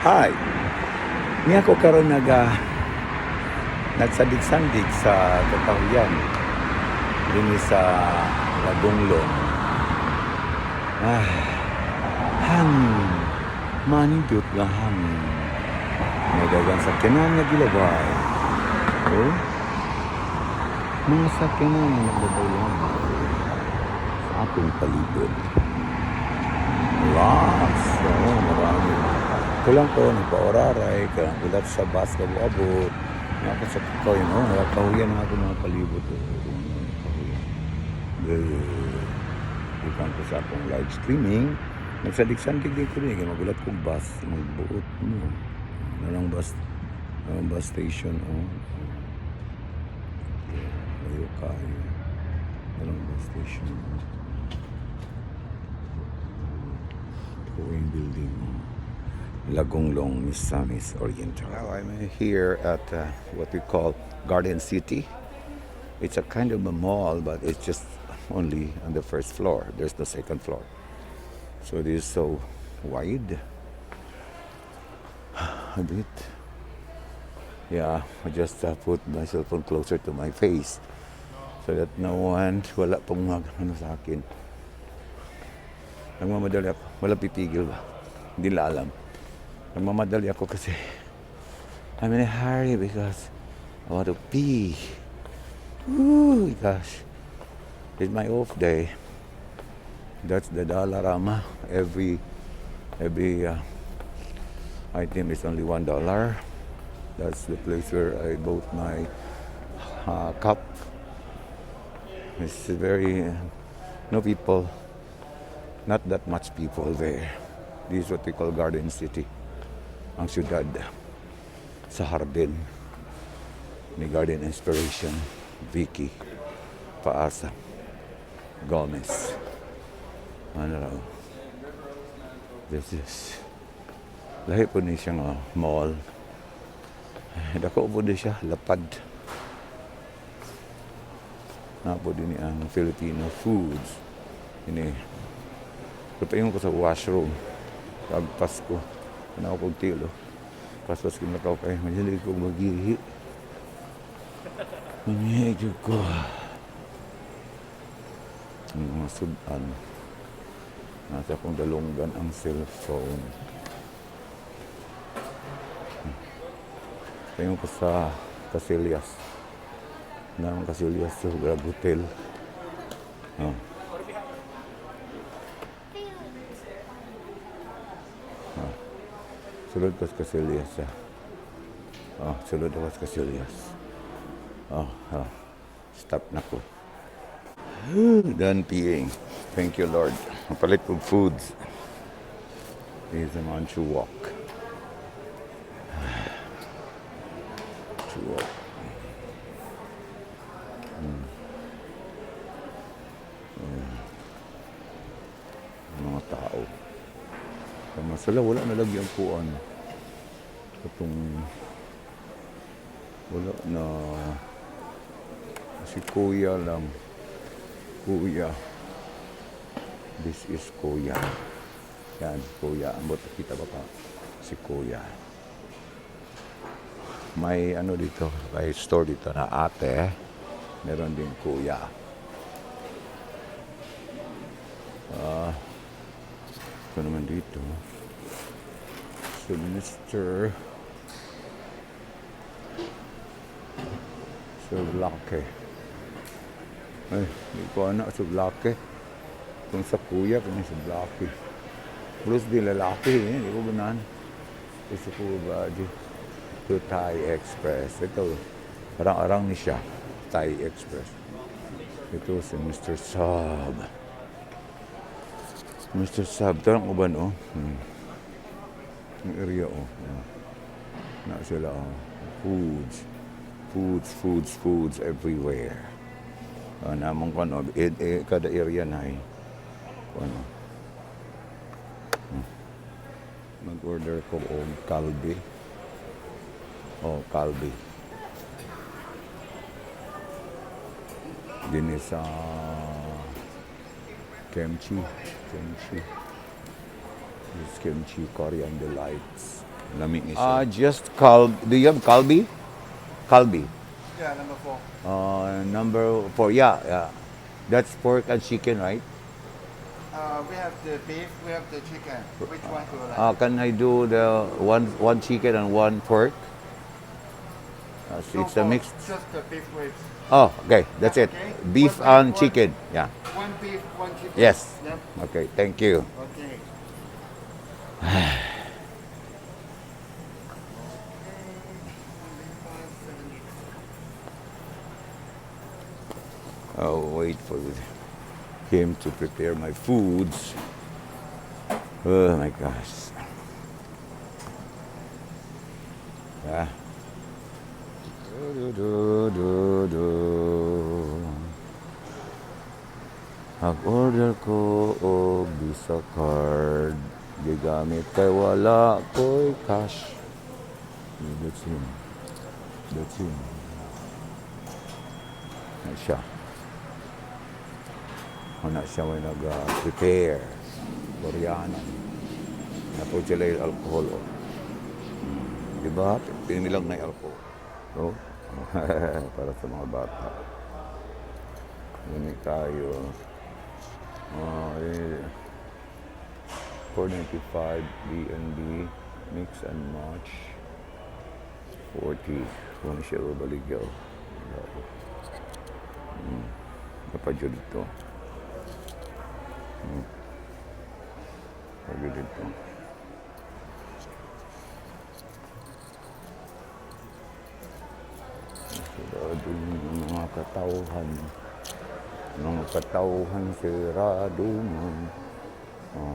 Hi. Niya ko karon nagsandig-sandig sa kakahuyan dinhi sa Lagunglong. Hangin. Manindot nga hangin. Nagagang sakyanan nga gilabay. Oh? Mga sakyanan nga naglabay lang sa atong palibot. Lots. Oh, marami. Kulang ko, nagpa-oraray, ulat sa bus, kabot-abot. Nakasap ko yun, nakahuyan na ako mga palibot. Ikan ko sa akong live streaming. Nagsadig-sandig din ko rin, magulat kong bus, magbuot mo. Nalang bus station, Layo kayo. Nalang bus station, Going building, Lagunglong, Misamis Oriental. Now I'm here at what we call Garden City. It's a kind of a mall, but it's just only on the first floor. There's the second floor. So it is so wide. A bit. Yeah, I just put my cell phone closer to my face so that no one, wala pong sa akin. Nagmamadali ako. Wala pipigil ba? Hindi la alam. Nagmamadali ako kasi I'm in a hurry because I want to pee. Ooh, gosh. It's my off day. That's the Dollarama. Every item is only $1. That's the place where I bought my cup. It's very no people. Not that much people there. This is what we call Garden City. Ang siyudad sa hardin ni Garden Inspiration, Vicky Paasa Gomez. Ano raw? This is lahi po ni siyang mall. Dako po din siya, lapad. Napo din ang Filipino foods. Ini papaingon ko sa washroom. Pagpas ko. Ano ako kong tilo. Paspas ko na kay mahilig ko mag-ihi. Manihig ko. Ang mga sudan. Nasa akong dalunggan ang cellphone. Paingon ko sa Casillas. Ang Casillas sa Grab Hotel. Sulod ko sa Casillas. Sulod ako sa Casillas. Stop na ko. Done peeing. Thank you, Lord. Mapalit ko foods. This is a Manchu walk. Manchu walk. Mga tao. Masala, wala nalagyan po itong wala na si Kuya lang. Kuya. This is Kuya. Yan, Kuya. Ambot, kita ba pa? Si Kuya. May dito, may store dito na ate. Meron din Kuya. Ito naman dito. So, Mr. Sublake. Ay, hindi ko Sublake. Kung sa Kuya, kung Sublake. Plus di lalaki, hindi ko ganahan. Gusto ko ba ito Thai Express. Ito, arang-arang ni siya. Thai Express. Ito si Mr. Sub. Mr. Sub, tarang uban, Yung area, Na sila, Foods everywhere. Namang ko, kada area na mag-order ko kalbi. Kalbi. Din sa kimchi. This kimchi coriander lights. Lami ni siya. Just do you have kalbi? Kalbi. Yeah, number 4. Number 4. Yeah, yeah. That's pork and chicken, right? We have the beef, we have the chicken. Which one do you like? Can I do the one chicken and one pork? Go It's a for mix. just the beef ribs. Oh, okay. That's it. Okay. Beef One and beef, chicken. Yeah. One beef, one chicken. Yes. Yep. Okay. Thank you. Okay. I'll wait for him to prepare my foods. Oh my gosh. Yeah. Nag-order ko og Visa card. Gigamit kay wala ko'y cash. That's him. That's him. Na siya. Wala siya may nag-prepare. Koreano. Na po sila yung alcohol. Oh. Diba? Pinilang na yung alcohol. So, para sa mga bata. Ganun tayo. 495 B&B mix and match 40 kung siya baligyaw napadyo dito padyo dito sarado yung mga katauhan sarado man. Oh.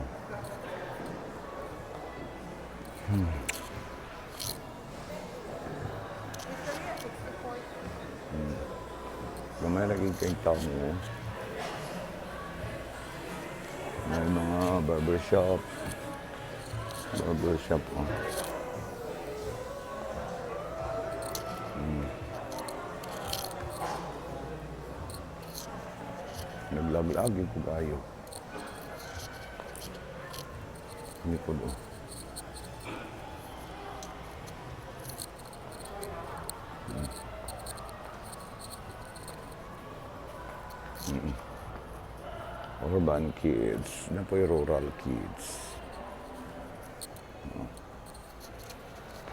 Gamay lagi kayong tao mo. May mga barbershop. Oh. Naglag-lagi ko kayo. Hindi ko doon. Urban kids. Na po yung rural kids.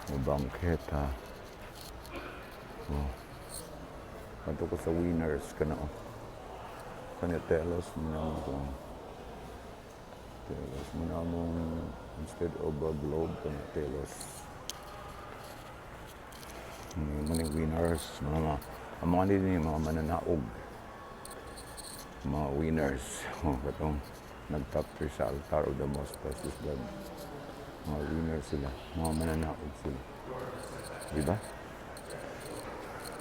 May bangketa. Ato ko sa winners ka na. Kanya telos mo na mo. Telos mo na mo. Instead of a globe, kanya telos. Mga winners. Ang mga nila yung mga mananaog. Mga winners. Katong nag-top 3 sa altar of the most precious blood. Mga winners sila. Mga mananaog sila. Diba?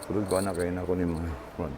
Tulad ko na kayo na ako ni mga front.